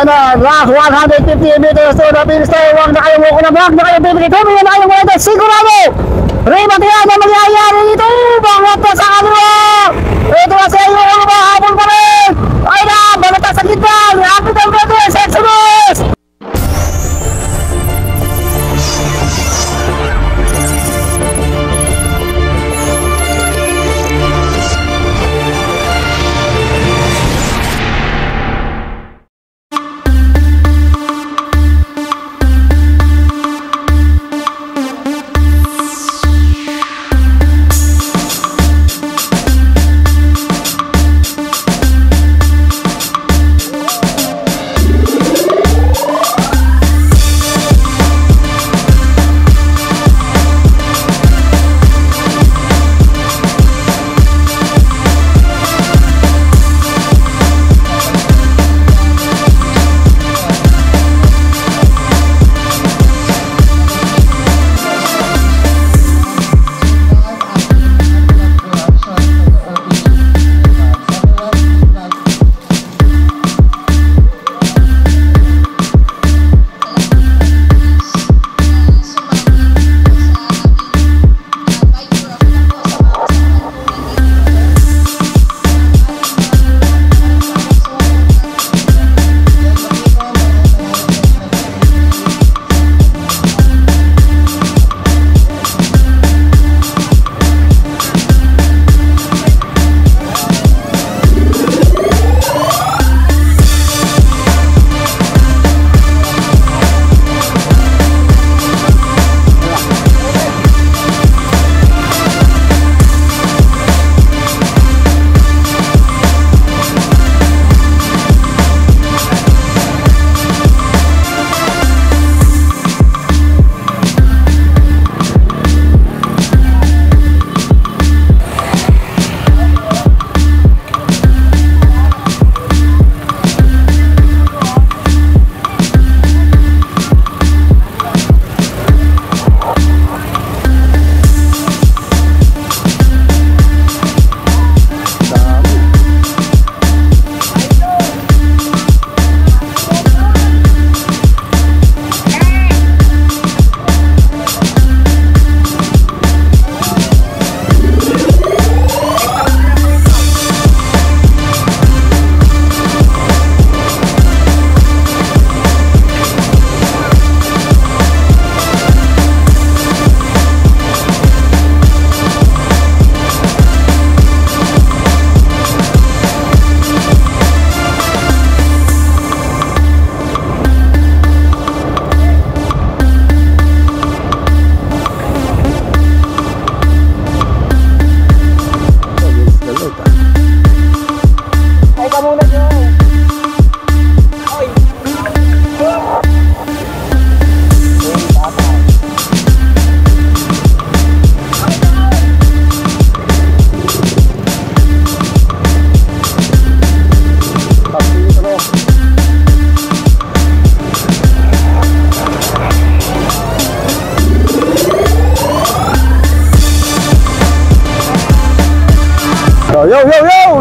last 150 meters to the finish line. Huwag na kayong mukha na vlog, na kayong bibigay. Tumingin na kayong mukha ito, sigurado. Ribat yan na magyayari dito. Bangat na sa kanila. Ito na sa iyo, habol pa rin. Ay na, balata sa gitna. Rapid ang progress, Exodus.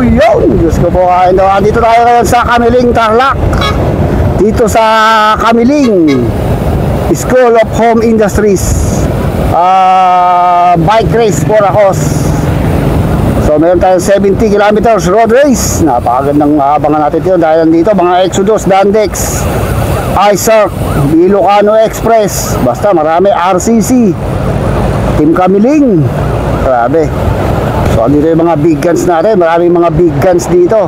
Yo! Diyos ko po, dito tayo ngayon sa Camiling, Tarlac. Dito sa Camiling School of Home Industries, bike race for a horse. So meron tayong 70 kilometers road race. Napakagandang abangan natin ito dahil dito mga Exodus, Dandex, iSark, Ilocano Express, basta marami, RCC, Team Camiling. Grabe. So dito yung mga big guns natin. Maraming mga big guns dito.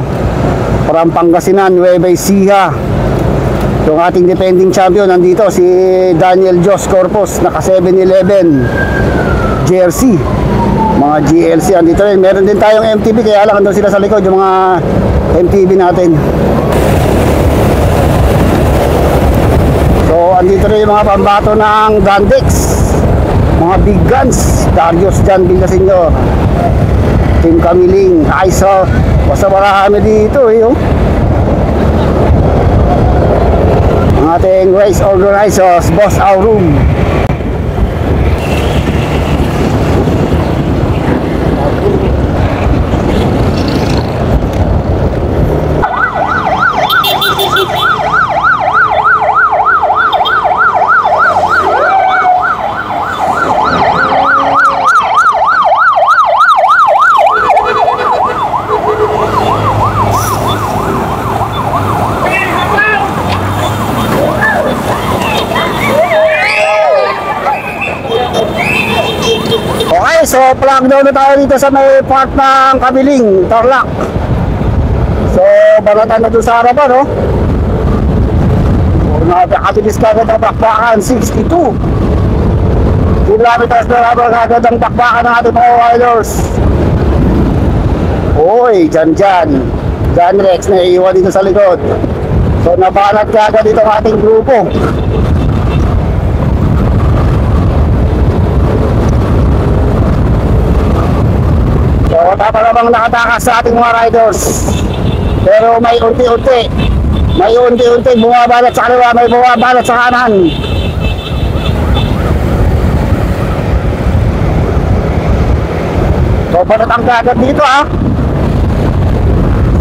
From Pangasinan, Nueva Ecija. Yung ating defending champion nandito, si Daniel Jos Corpus, naka 7-Eleven jersey. Mga GLC andito rin. Meron din tayong MTB, kaya lang andun sila sa likod yung mga MTB natin. So andito rin yung mga pambato ng Dandex, mga big guns. Darius Jan Villaseñor, Team Camiling, iSark. Basta marami dito eh, oh. Ang ating race organizers, Boss Aurum. plug down na tayo dito sa may part ng Kabiling, Tarlac. So, balatan na doon sa harapan, no? So, nakabilis ka agad ang bakbakan, 62 kilometers na habang agad ang bakbakan ng ating mga riders. Uy, dyan Rex na iiwan dito sa likod. So, nabanat ka agad dito ang ating grupo. So, tama namang nakatakas sa ating mga riders. Pero may unti-unti bumabalat sa kaliwa, may bumabalat sa kanan. So, panatang agad dito, ha.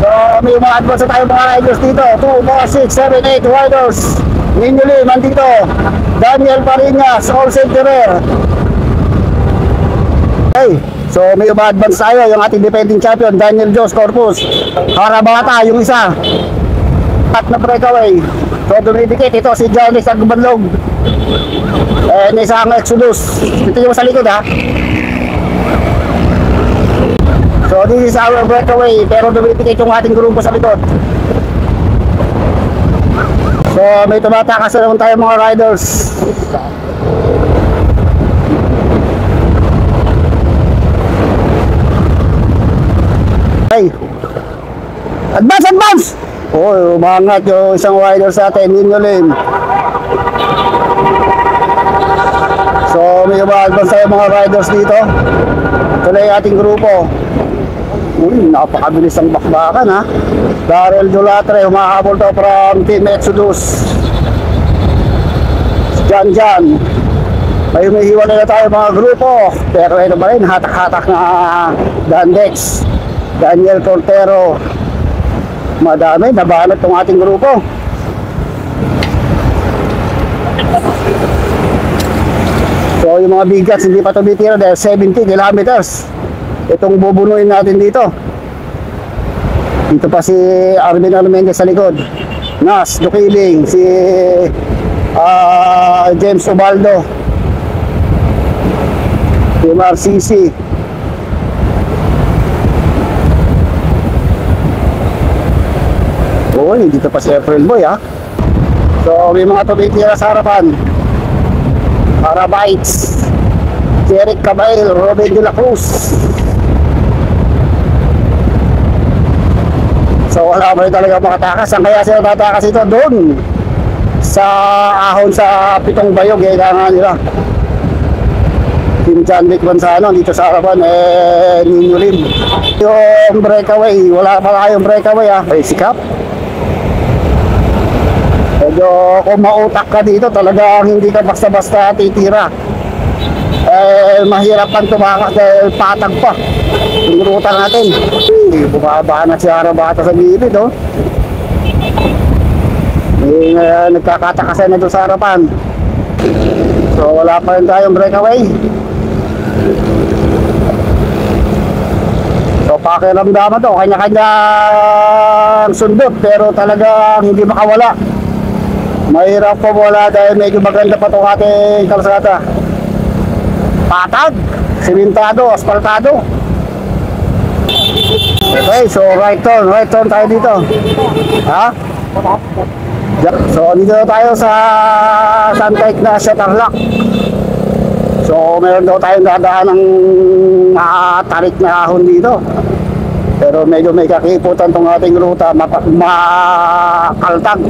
So, may mga advance tayo mga riders dito. 2, 4, 6, 7, 8 riders. Ninyuli, mandito. Daniel Parinas, all centerer. Okay, so may uma-advance tayo. Yung ating defending champion, Daniel Jos Corpus. Harabata, yung isa. At na breakaway. So, dumidikit. Ito si Janice Agbanlog. Isang Exodus. Ito yung sa likod, ha. So, this is our breakaway, pero dumidikit yung ating grupo sa likod. So, may tumatakas na naman tayo mga riders. Okay. Advance! Oh, umangat yung isang rider sa atin, Nino Lim. So, may uma-advance tayo mga riders dito. Ito na yung ating grupo. Uy, napakabilis ang bakbakan, ha. Darrell Dulatre, humahabol daw from Team Exodus. Jan. May humihiwalay na tayo mga grupo. Pero ito ba rin, hatak-hatak na Dandex, Daniel Cortero. Madami, nabanat itong ating grupo. So yung mga bigats hindi pa tumitira dahil 70 kilometers. Itong bubunuin natin dito. Dito pa si Arvin Armendez sa likod. Nas, Dukiling, si James Ubaldo, si Marcisi. Uy, dito pa si April Boy, ha. So may mga tumitira sa harapan. Arabites, Jeric Cabail, Robin de la Cruz. So wala ba rin talaga makatakas. Ang kaya sila tatakas ito doon sa ahon sa Pitong Bayog, kailangan nila. Team John Wick Banzano dito sa harapan, Nino Lim. Yung breakaway, wala pa tayong breakaway, ha. May sikap. Medyo kung mautak ka dito, talagang hindi ka basta-basta titira. Mahirap kang tumakas dahil patag pa yung ruta natin. Bumaba na si Harabata sa gilid, oh. Nagkakatakasan na doon sa harapan. So wala pa rin tayong breakaway. So pakiramdaman to, kanya-kanyang sundot, pero talagang hindi makawala. Mahirap po wala dahil medyo maganda pa itong ating kalsada. Patag, simentado, asfaltado. Okay, so right turn tayo dito. Ha? So dito tayo sa Santa Ignacia, Tarlac. So meron daw tayong dadaan ng tarik na ahon dito. Pero medyo may kakiputan tong ating ruta, makaltag.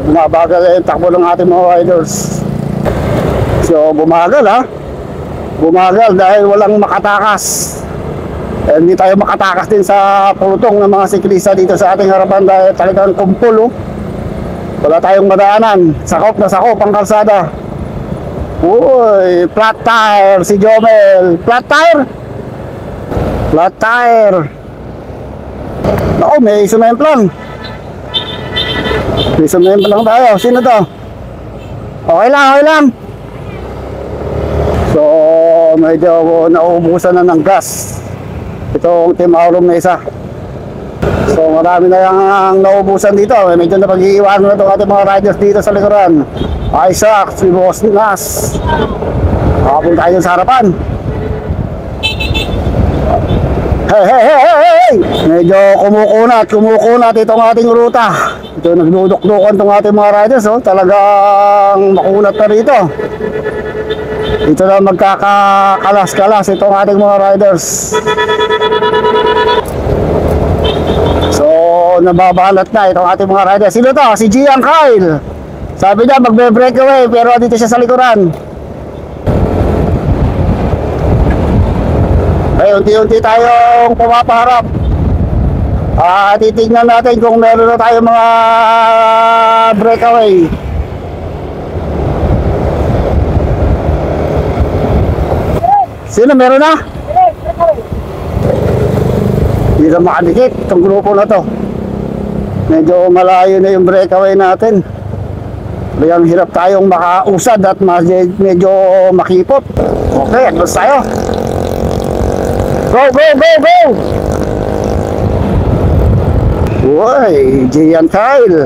Bumabagal yung takbo ng ating mga riders. So bumagal, ha. Bumagal dahil walang makatakas. Hindi tayo makatakas din sa pulutong ng mga siklista dito sa ating harapan dahil talagang kumpul, oh. Wala tayong madaanan. Sakop na sakop ang kalsada. Uy, flat tire si Jomel. Flat tire. Naku, may sumemplang. May lang tayo. Sino to? Okay lang. So medyo nauubusan na ng gas itong Team Aurum Mesa. So marami na yung nauubusan dito. Medyo napag-iiwanan na itong ating mga riders dito sa likuran. Isaac, si Boss Nas, Habol tayo sa harapan. Hey, hey, hey, hey, hey! Medyo kumukunat itong ating ruta. Ito, nagdudukdukan itong ating mga riders, oh. Talagang makunat na rito. Ito na magkakalas-kalas itong ating mga riders. So, nababalat na itong ating mga riders. Sino to? Si Gian Kyle. Sabi niya magbe-breakaway pero dito siya sa likuran. Ay, unti-unti tayong pumapaharap. Titignan natin kung meron na tayong mga breakaway. Sino meron na? Hindi na makadikit itong grupo na to. Medyo malayo na yung breakaway natin. Kaya hirap tayong makausad at medyo makipot. Okay, atlas tayo. Go, go, go, go! Uy, Gian Kyle.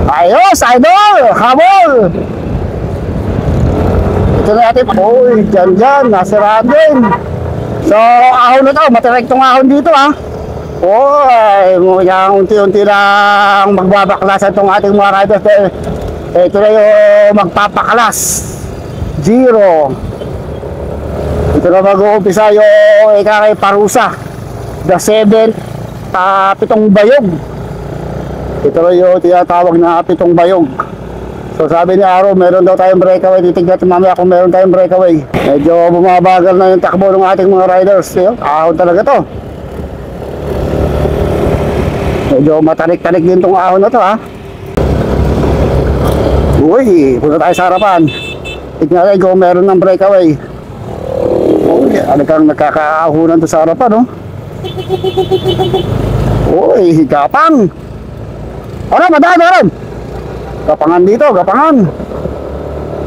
Ayos, idol! Habol! Ito na natin. Uy, dyan, nasiraan din. So, ahon na to. Matirik tong ahon dito, ha. Uy, unti-unti lang magbabaklasan tong ating mga riders. Ito na yung magpapaklas. 0. Ito na mag-uumpisa yung ikakay parusa. The 7th, 7 bayog. Ito na yung tinatawag na 7 bayog. So sabi ni Aro, meron daw tayong breakaway. Titignan natin mamaya kung meron tayong breakaway. Medyo bumabagal na yung takbo ng ating mga riders. Ahon talaga to. Medyo matarik-tarik din tong ahon na to, ha. Uy, punta tayo sa harapan. Tignan natin kung meron ng breakaway. Uy, ano kang nakakaahunan to sa harapan, no? Uy, higapang. Ano, madaan. Gapangan dito, gapangan.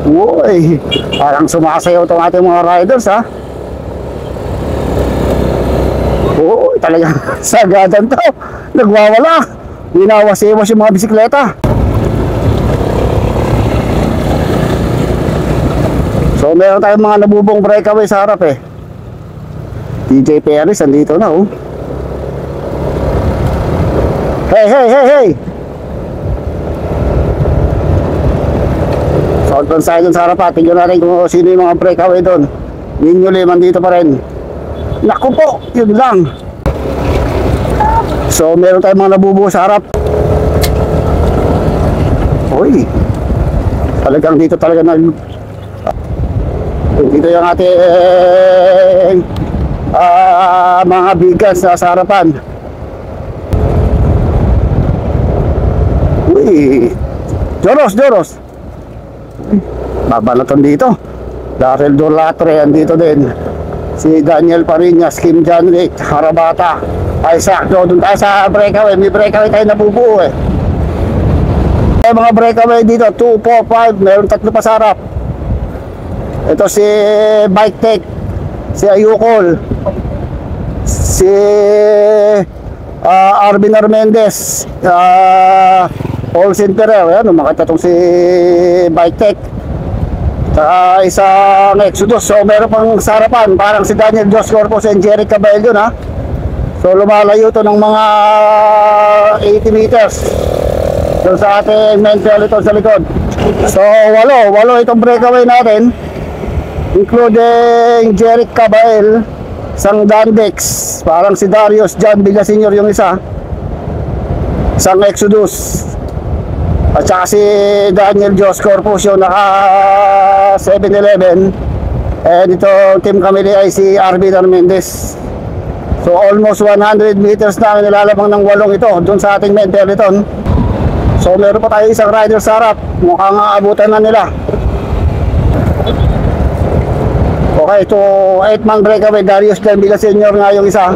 Uy, parang sumasayaw itong ating mga riders, ha. Uy, talagang sagadan to. Nagwawala. Winawas-iwas yung mga bisikleta. So meron tayong mga nabubong breakaway sa harap, eh. DJ Perez andito na, oh. Hey, hey, hey, hey! Southbound side dun sa harap, tingnan natin kung sino yung mga breakaway dun. Ninyo Liman dito pa rin. Naku po, yun lang. So meron tayong mga nabubuo sa harap. Uy, talagang dito talaga dito yung ating mga bigas sa harapan. Uy, Joros. Babalatan dito. Daryl Dolatre andito din. Si Daniel Parinas, Kim Janrick, Harabata, Isaac. Doon tayo sa breakaway. May breakaway tayo nabubuo, eh. May mga breakaway dito 2, 4, 5. Meron 3 pa sa harap. Ito si Bike Tech, si Ayukol, si Arvin Armendez, Olsen Ferrer. Ayan, makita itong si Bike Tech. Isang Exodus. So meron pang sarapan, parang si Daniel Jos Corpus and Jerry Cabello na. So lumalayo to ng mga 80 meters doon sa ating mental ito sa likod. So walo itong breakaway natin, including Jerry Cabello, isang Dandex, parang si Darius John Villa Sr. yung isa, isang Exodus, at saka si Daniel Jos Corpus yung naka 7-Eleven. And ito team kami ay si Arvin Armendez. So almost 100 meters na nilalabang ng 8 ito doon sa ating main peloton. So meron pa tayo isang rider sa harap, mukhang aabutan na nila. Okay, ito 8-man breakaway. Darius John Villa Sr. nga yung isa,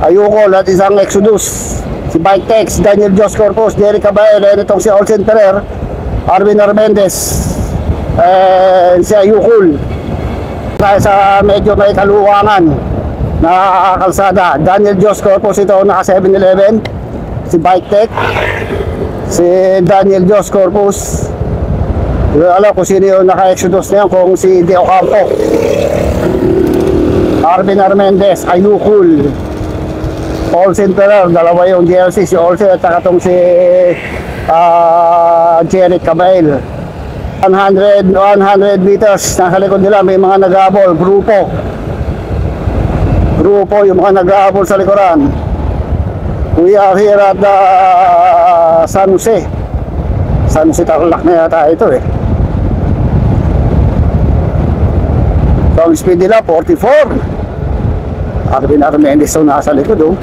Ayukol at isang Exodus, si Bike Tex, Daniel Jos Corpus, Jerry Cabello, and itong si Olsen Ferrer, Arvin Armendez, and si Ayukol. Dahil sa medyo may kaluwangan na kalsada, Daniel Jos Corpus ito naka 7-Eleven, si Bike Tech, si Daniel Jos Corpus, Hindi ko alam kung sino yung naka-exodus na yun, kung si De Ocampo, Arvin Armendez, Ayukul, Olsen Ferrer, dalawa yung GLC, si Olsen at saka itong si Jerry Cabael. 100 meters nasa likod nila may mga nag-aabol, grupo yung mga nag-aabol sa likuran. We are here at San Jose Tarlac na yata ito eh. So ang speed nila 44. Arvin Armendez yung nasa likod oh.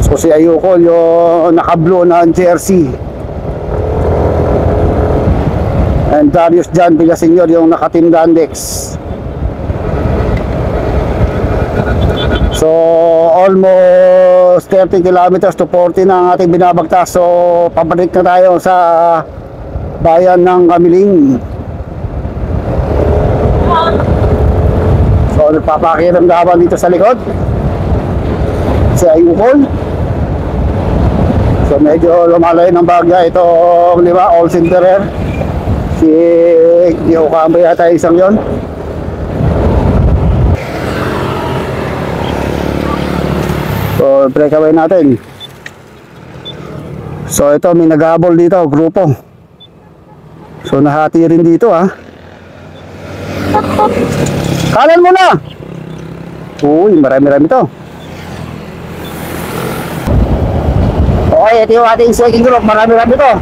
So si Ayukol yung naka-blue na jersey, and Darius John Villaseñor yung naka-team Dandex. So almost 30 kilometers to 40 na ang ating binabagtas. So pabalik na tayo sa bayan ng Kamiling. So nagpapakiramdaman dito sa likod si Ayukol. So medyo lumalayo ng bagya itong Olsen Ferrer, si De Ocampo yata isang yon. So breakaway natin. So ito may nag-aabol dito, grupo. So nahati rin dito ha. Kanan mo na. Uy, marami-rami to. Okay, ito yung ating second group. Marami-rami to.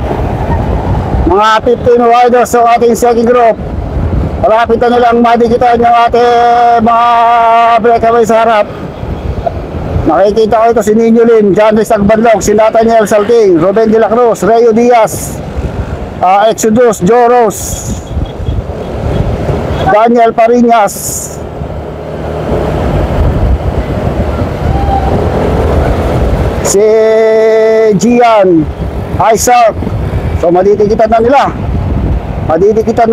Mga 15 riders sa ating second group. Malapit na nilang madikitan yung ating mga breakaway sa harap. Nakikita ko ito si Nino Lim, John Rex Agbanlog, si Nathaniel Salting, Ruben De La Cruz, Rayo Diaz, Exodus, Joros, Daniel Parinas, si Gian, Isaac. So madidikitan na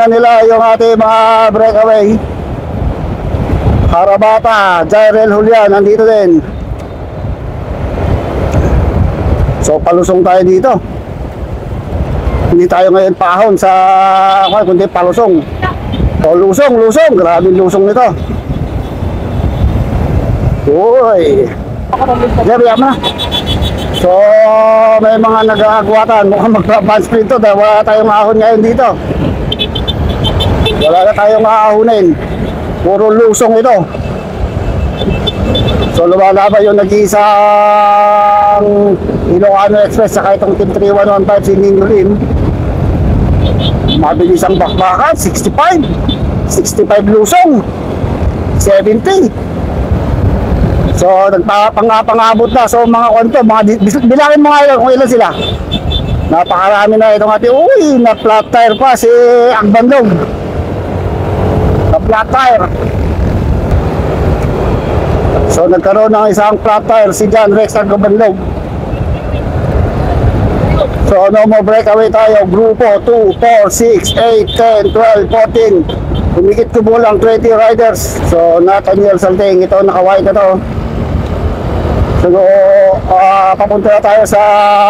nila yung ating mga breakaway. Harabata, Jairel Julian nandito din. So palusong tayo dito. Hindi tayo ngayon pahon sa kundi palusong. O lusong, grabe lusong nito. Uy. Jerry, ama. So may mga nag-aagwatan, mukhang mag-advance sprint to dahil wala tayong ahon ngayon dito. Wala na tayong ahunin, puro lusong ito. So lumalaban yung nag-iisang Ilocano Express saka itong Team 3115 si Nino Lim. Mabilis ang bakbakan, 65 lusong, 70. So nagpapangabot na. So mga konto, bilangin mo nga kung ilan sila. Napakarami na itong ating, uy, na flat tire pa si Agbanlog. Na flat tire. So nagkaroon ng isang flat tire si John Rex Agbanlog. So no more breakaway tayo. Grupo 2, 4, 6, 8, 10, 12, 14. Humigit kubulang 20 riders. So Nathaniel Salting, ito naka-white na to. So papunta na tayo sa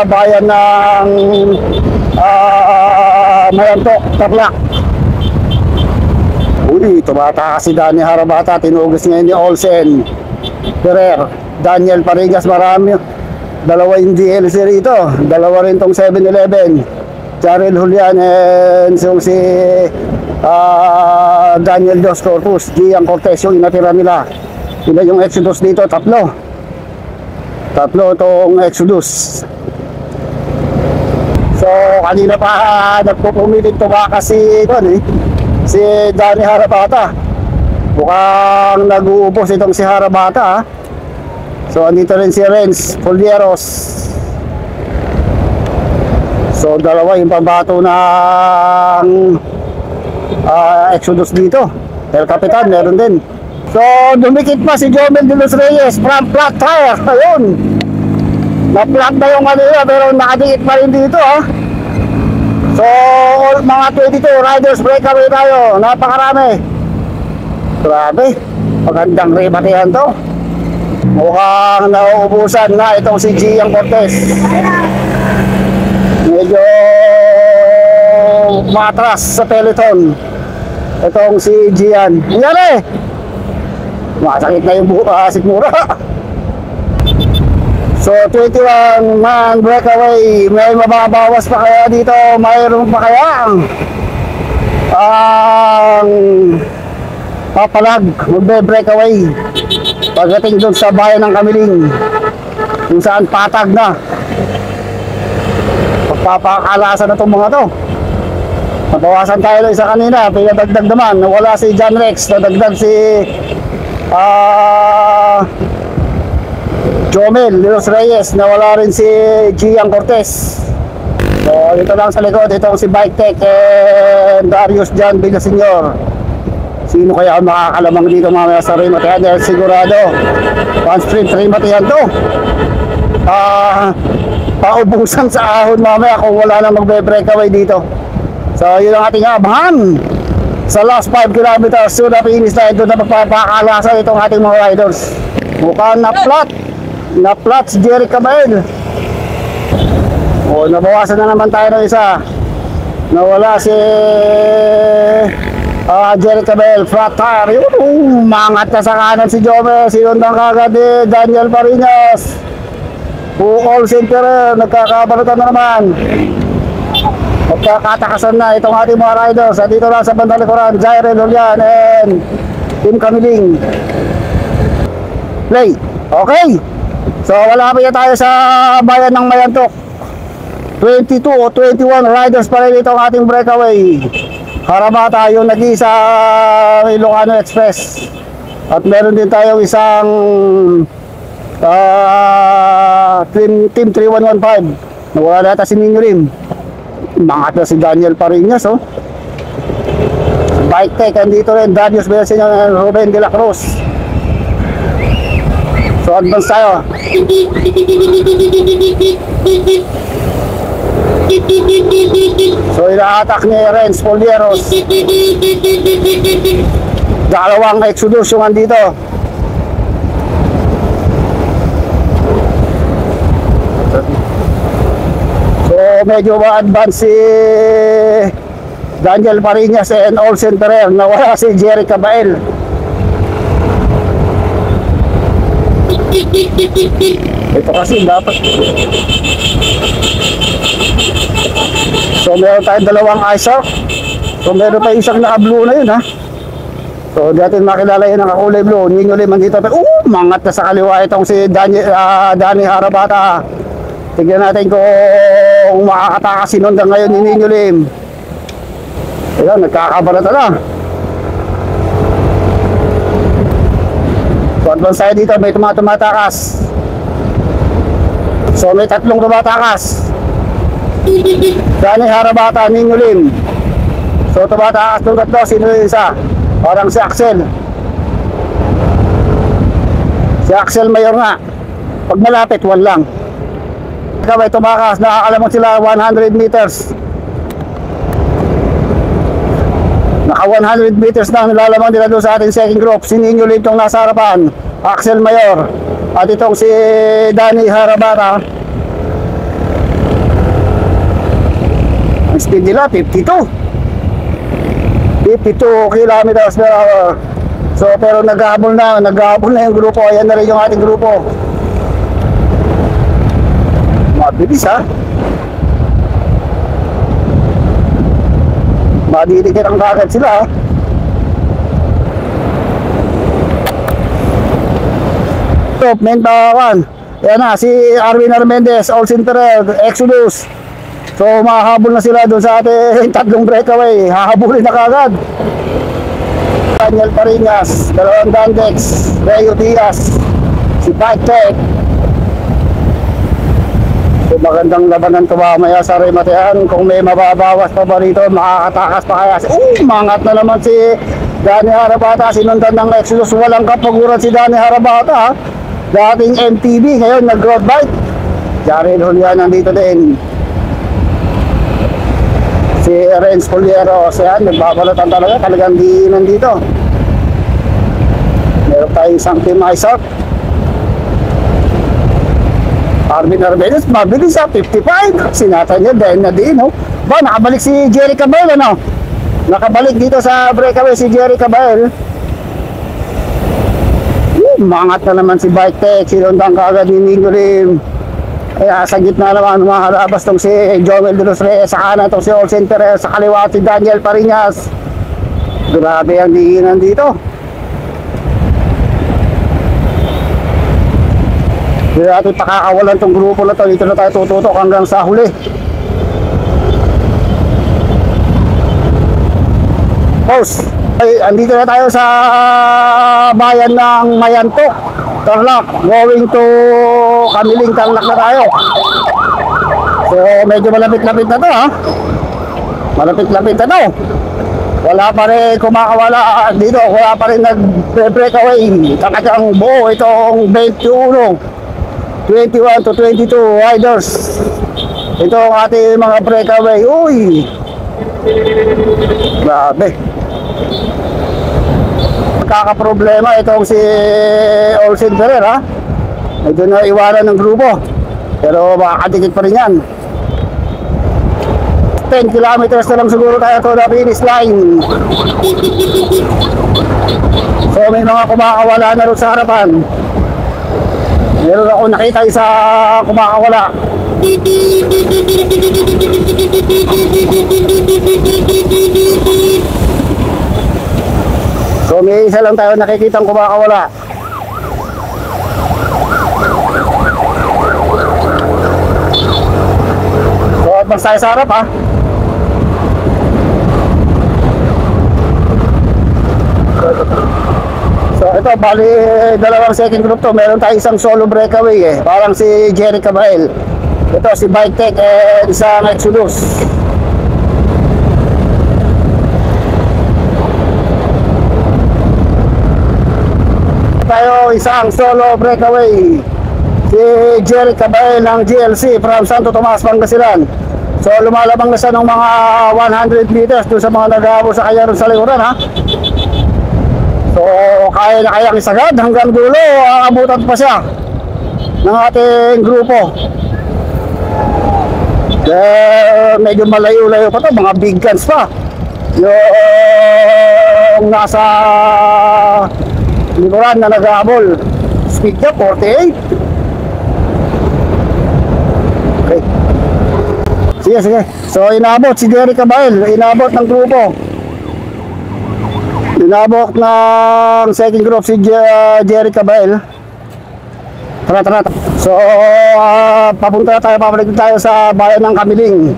bayan ng Mayantok, Tarlac. Uli, tumatakas si Danny Harabata. Tinugis ngayon ni Olsen Ferrer, Daniel Parigas, marami. Dalawa yung DLC rito, dalawa rin tong 7-Eleven, Jarel Julian and si Daniel Dos Corpus, Gian Cortez yung inatira nila. Ilan yung Exodus dito? Tatlo tong Exodus. So kanina pa nagpupumilit tumakas si Danny Harabata. Mukhang nag-uubos itong si Harabata ha. So andito rin si Renz Folieros. So dalawa yung pambato ng Exodus dito. El Capitan meron din. So dumikit pa si Jomel de los Reyes from flat tire. Ayun, na-flat na yung kanila pero nakadikit pa rin dito ha. So mga 22 riders breakaway tayo. Napakarami. Grabe, magandang rebatihan to. Mukhang nauubusan na itong si Gian Cortez. Medyo matras sa peloton. Itong si Gian. Nangyari! Masakit na yung sikmura. So 21 man breakaway. May mababawas pa kaya dito? Mayroon pa kaya ang papalag magbe-breakaway pagdating doon sa bayan ng Kamiling, kung saan patag na pagpapakalasan na itong mga to. Nabawasan tayo lang isa kanina, pinadagdag naman, nawala si John Rex, nadagdag si Jomel Los Reyes, nawala rin si Gian Cortez. So dito lang sa likod, itong si Bike Tech and Darius John Villaseñor. Sino kaya ang makakalamang dito mamaya sa Rimatihan? Dahil sigurado one street Rimatihan to. Paubusan sa ahon mamaya kung wala nang magbe-breakaway dito. So yun ang ating abangan sa last 5 kilometers. So na finish na ito na magpapakalasan itong ating mga riders. Mukhang na flat si Jerry Cabael. O nabawasan na naman tayo ng isa. Nawala si Jerry Cabael, flat tire. Yun, mangat na sa kanan si Jome. Sinundang kagad ni Daniel Parinas. All center, nagkakabalutan na naman. Magkakatakasan na itong ating mga riders. At dito lang sa bandang likuran, Jairel Julian and Team Kamiling. Play. Okay. So wala pa yan tayo sa bayan ng Mayantok. 22 o 21 riders pa rin itong ating breakaway. Harabata yung nag-isa Ilocano Express. At meron din tayong isang Team 3115. Nawala nata si Nino Lim. Mangat na si Daniel Parinas, oh. Bike Tech, andito rin Darius Villaseñor and Ruben de la Cruz. So advance tayo. So ina-attack ni Renz Polieros. Dalawang Exodus yung andito. So medyo ma-advance si Daniel Parinas and Olsen Ferrer. Nawala si Jerry Cabael. Ito kasi dapat. So meron tayong dalawang ISAR. So meron tayong isang naka-blue na yun, ha. So dati makilala yun, naka-kulay blue. Nino Lim andito. Mangat na sa kaliwa itong si Danny Harabata. Tignan natin kung makakatakas sinundan ngayon ni Nino Lim. Ayan, nagkakabarata na. So advance tayo dito, may tumatakas. So may tatlong tumatakas. Danny Harabata, Nino Lim. So tumatakas ng tatlo, sino yung isa? Parang si Axel. Si Axel Mayor nga. Pag malapit, wala lang. Ikaw may tumakas, nakakalamang sila 100 meters. Naka 100 meters na nilalamang nila doon sa ating second group. Si Nino Lim itong nasa harapan, Axel Mayor. At itong si Danny Harabata. Ang speed nila 52 kilometers per hour. So pero naghahabol na yung grupo. Ayan na rin yung ating grupo. Mabilis, ha. Madidikit ang kagad sila, ha. Top main bawakan. Ayan na si Arwin Armendez, Olsen Ferrer, Exodus. So mahahabol na sila doon sa ating tatlong breakaway. Hahabulin na kagad. Daniel Parinas, dalawang Dandex, Rayo Diaz, si Bike Tech. So magandang labanan ito mamaya sa Rimatihan. Kung may mababawas pa ba rito, makakatakas pa kaya. Mangat na naman si Danny Harabata. Sinundan ng Exodus. Walang kapaguran si Danny Harabata, ha. Dating MTB, ngayon nag-road bike. Jairel Julian nandito din. Si Renz Polieros, yan, nagbabalatan talagang di nandito. Meron tayong isang team ISAR. Marvin Arbenes, mabilis 55. Sinata niya dahil na din, no? Ba, nakabalik si Jerry Cabal, ano? Nakabalik dito sa breakaway si Jerry Cabal. Mangat na naman si Bike Tech, sinundang kaagad ni Nino Lim. Kaya sa gitna naman makalabas tong si Joel De Los Reyes, sa kanan tong si Olsen Perez, sa kaliwa si Daniel Parinas. Grabe ang diinan dito. Hindi natin pakakawalan tong grupo na to. Dito na tayo tututok hanggang sa huli. Post. Ay, andito na tayo sa bayan ng Mayantok, Tarlac, going to Kamiling, Tarlac na tayo. So medyo malapit-lapit na to, ha. Malapit-lapit na to. Wala pa rin kumakawala dito, wala pa rin nag-breakaway. Talagang buo itong 21 to 22 riders. Ito ang ating mga breakaway. Uy, grabe. Magkakaproblema itong si Olsen Ferrer, ha. Medyo na iwanan ng grupo, pero makakadikit pa rin yan. 10 kilometers na lang siguro tayo to the finish line. So may mga kumakawala na rin sa harapan. Meron ako nakita isa kumakawala. So may isa lang tayo nakikitang kumakawala. So advance tayo sa harap, ha. So ito, bali dalawang second group to. Meron tayo isang solo breakaway, parang si Jerry Cabal. Ito si Bike Tech and isang Exodus. Tayo isang solo breakaway, si Jerry Cabal ng GLC from Santo Tomas, Pangasinan. So lumalabang na siya ng mga 100 meters doon sa mga nag-aabot sa kanya rin sa likuran, ha. So kaya na kayang isagad hanggang dulo, abutan pa siya ng ating grupo. Medyo malayo-layo pa to, mga big guns pa yung nasa likuran na nag-aabol. Speed niya 48. Okay, sige, sige. So inabot si Jerry Cabal, inabot ng grupo, inabot ng second group si Jerry Cabal. Tara, tara. So papunta tayo, pabalik tayo sa bayan ng Kamiling.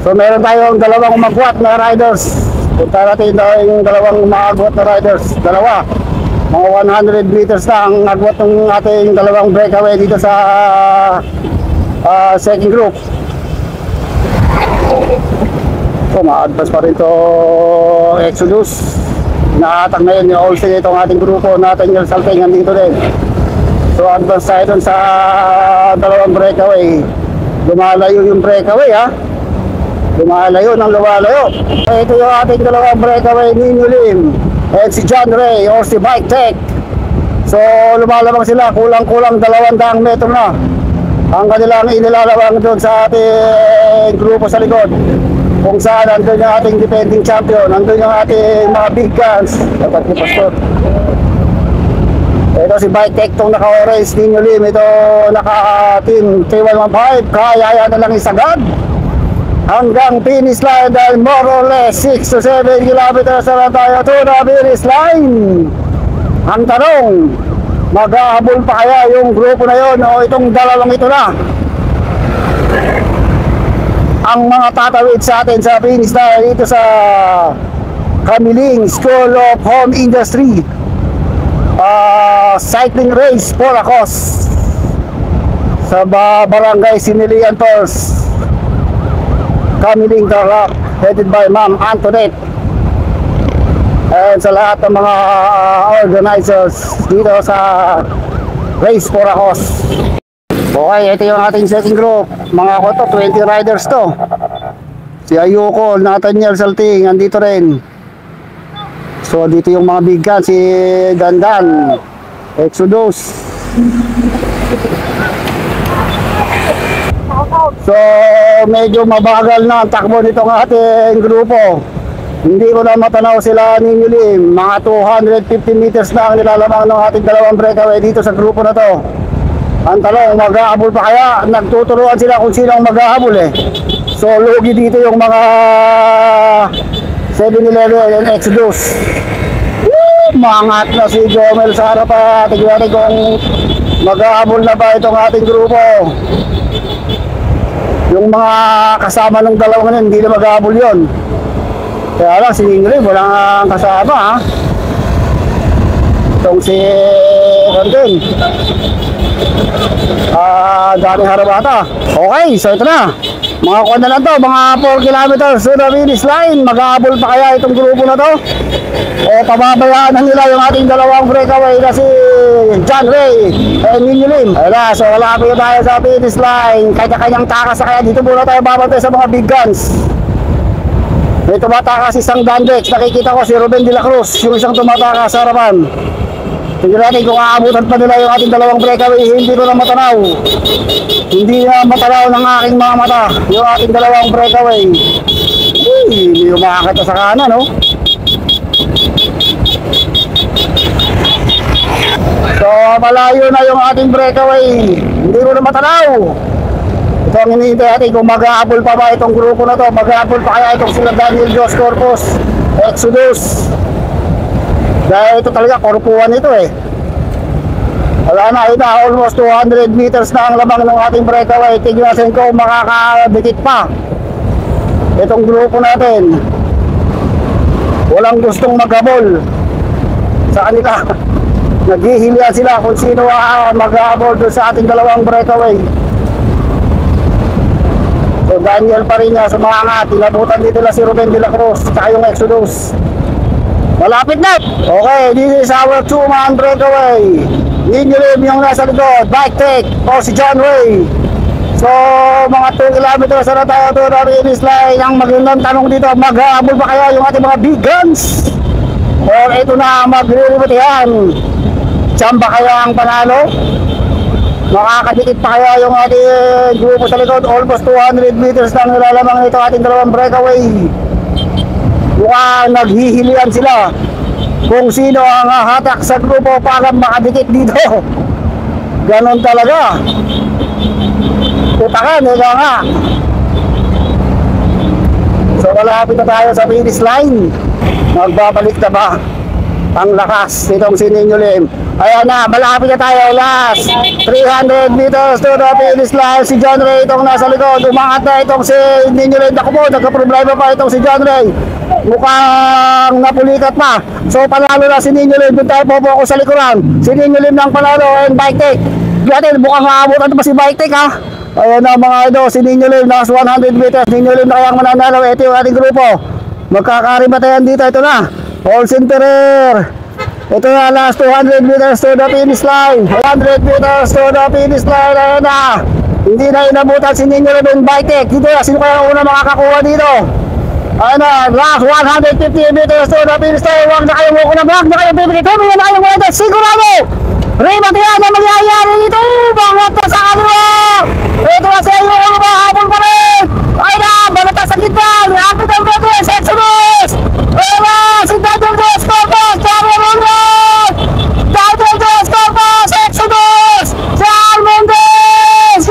So meron tayong dalawang umagwat na riders. Punta natin yung dalawang umagwat na riders. Dalawa, mga 100 meters na ang agwat ng ating dalawang breakaway dito sa second group. So ma-advance pa rin to Exodus. Nakatag na yun yung Olsen, itong ating grupo natin yung Salting nandito din. So advance tayo dun sa dalawang breakaway. Lumalayo yung breakaway, ha. Lumalayo ng lumalayo. Ito yung ating dalawang breakaway, Nino Lim and si John Ray or si Bike Tech. So lumalabang sila, kulang-kulang 200 metro na ang kanilang inilalabang doon sa ating grupo sa likod, kung saan nandun yung ating defending champion, nandun yung ating mga big guns. Dapat ni Pastor. Ito si Bike Tech, itong naka-orange, Nino Lim, ito naka-team 3115. Kaya yan na lang isagad hanggang finish line dahil more or less 6 to 7 kilometers na lang tayo to the finish line. Ang tanong, mag-ahabol pa kaya yung grupo na yon o itong dalawang ito na ang mga tatawid sa atin sa finish line dito sa Kamiling School of Home Industry cycling race for a cause sa Barangay Sinilian Falls, Kamiling, Tarlac, headed by Ma'am Antoinette and sa lahat ng mga organizers dito sa race for a cause. Okay, ito yung ating second group. Mga ko to, 20 riders to. Si Ayuko, Nathaniel Salting, andito rin. So dito yung mga big guns, si Dandan, Exodus. So medyo mabagal na ang takbo nitong ating grupo. Hindi ko na matanaw sila Ninyo Lim. Mga 250 meters na ang nilalamang ng ating dalawang breakaway dito sa grupo na to. Ang talong, mag-ahabol pa kaya? Nagtuturuan sila kung sino ang mag-ahabol eh. So lugi dito yung mga 7-Eleven and Exodus. Mangat na si Jomel sa harap pa. Tignan natin kung mag-ahabol na ba itong ating grupo. Yung mga kasama ng dalawang hindi na mag-ahabol yun. Kaya lang si Ingrid walang kasama ha. Itong si Rondon Dani Harabata. Okay, so ito na. Mga kuwan na lang to, mga 4 kilometers to the finish line. Mag-aabol pa kaya itong grupo na to? O pababayaan na nila yung ating dalawang breakaway na si John Ray and Ninyo Lim. Ayun, so wala ko tayo sa finish line. Kanya-kanyang takas na kaya dito muna tayo babantay sa mga big guns. May tumatakas isang Dandex. Nakikita ko si Ruben de la Cruz, yung isang tumatakas sa harapan. Tingnan natin kung aabutan pa nila yung ating dalawang breakaway. Hindi ko na matanaw. Hindi na matanaw ng aking mga mata yung ating dalawang breakaway. Hindi yung makakita sa kanan, no? So malayo na yung ating breakaway. Hindi ko na matanaw. Ito ang hinihintay natin kung mag-aabol pa ba itong grupo na to. Mag-aabol pa kaya itong sila Daniel Jos Corpus, Exodus. Dahil ito talaga korpuan ito eh. Wala na, ito almost 200 meters na ang lamang ng ating breakaway. Tignan natin kung makakadikit pa itong grupo natin. Walang gustong maghabol sa kanila. Naghihilian sila kung sino mag-ahabol doon sa ating dalawang breakaway. So Daniel pa rin niya sa mga nga. Tinabutan dito na si Ruben de la Cruz at yung Exodus. Malapit na. Okay, this is our 2-man breakaway. Ninyo Lim yung nasa likod, Bike Tech o si John Ray. So mga 2 kilometers na tayo to na finish line. Ang magandang tanong dito, mag-aabol pa kaya yung ating mga big guns? Or ito na maglilibutihan? Chamba kaya ang panalo? Makakadikit pa kaya yung ating grupo sa likod? Almost 200 meters lang nilalamang ito ating dalawang breakaway. Mukhang naghihilian sila kung sino ang hatak sa grupo para makadikit dito. Ganon talaga. Tutakan, ika nga. So malapit na tayo sa finish line. Magbabalik na ba ang lakas nitong si Ninyo Lim? Ayan na, malapit na tayo. Last 300 meters to the finish line. Si John Ray itong nasa likod. Umangat na itong si Ninyo Lim. Naku po, nagka-problema pa itong si John Ray. Mukhang napulikat pa. So panalo na si Ninyo Lim. Doon tayo po sa likuran. Si Ninyo Lim ng panalo and Bike Tech. Gratin, mukhang maabutan pa si Bike Tech ha. Ayan na mga idol, si Ninyo Lim last 100 meters. Ninyo Lim na kayang mananalo. Ito yung ating grupo. Magkakarimatayan dito. Ito na, All Centerer. Ito na, last 200 meters to the finish line. 100 meters to the finish line. Ayan na, hindi na inabutan si Ninyo Lim and Bike Tech. Dito na, sino kaya una makakakuha dito? Ayan na, last 150 meters to the finish line. Huwag na kayong mukha na, huwag na kayong bibigay. Tumingin na kayong mga sigurado. Rimatayan na magyayari dito. Bangat na sa kanila. Ito na sa iyo, habol pa rin. Ay na, banata sa gitna. Rapid ang progress, Exodus. Ay na, si Daniel Dos Corpus, Charlie Mendez. Daniel Dos Corpus, Exodus. Charlie Mendez.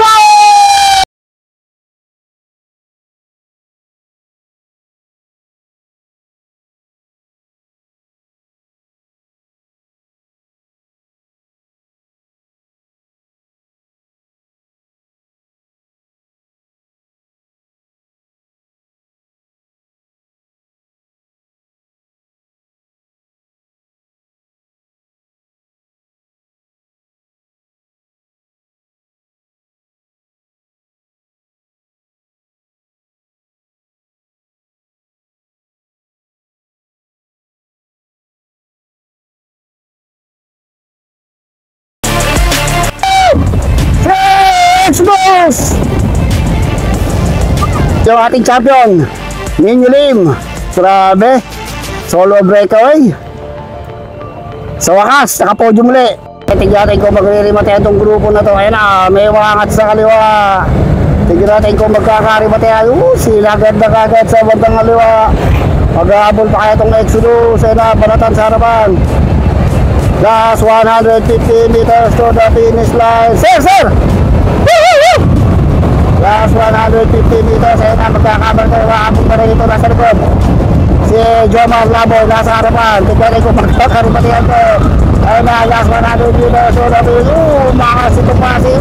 Exodus! Yung ating champion, Ninyo Lim. Grabe, solo breakaway. Sa wakas, nakapodium muli. Tignan natin kung magre-rematay itong grupo na to. Ayan na, may umangat sa kaliwa. Tignan natin kung magkakaribate yan. Sinagad na kagad sa bandang aliwa. Mag-aabol pa kaya itong Exodus. Ay na, banatan sa harapan. Last 150 meters to the finish line. Sir, sir! Woo! Last 150 meters. Ay na, magkakabar tayo. Maabot pa rin ito nasa likod. Si Jomar Laboy nasa harapan. Tignan natin kung magkakaribate yan ko. Ay na, last 100 meters to the finish. Makasito pa si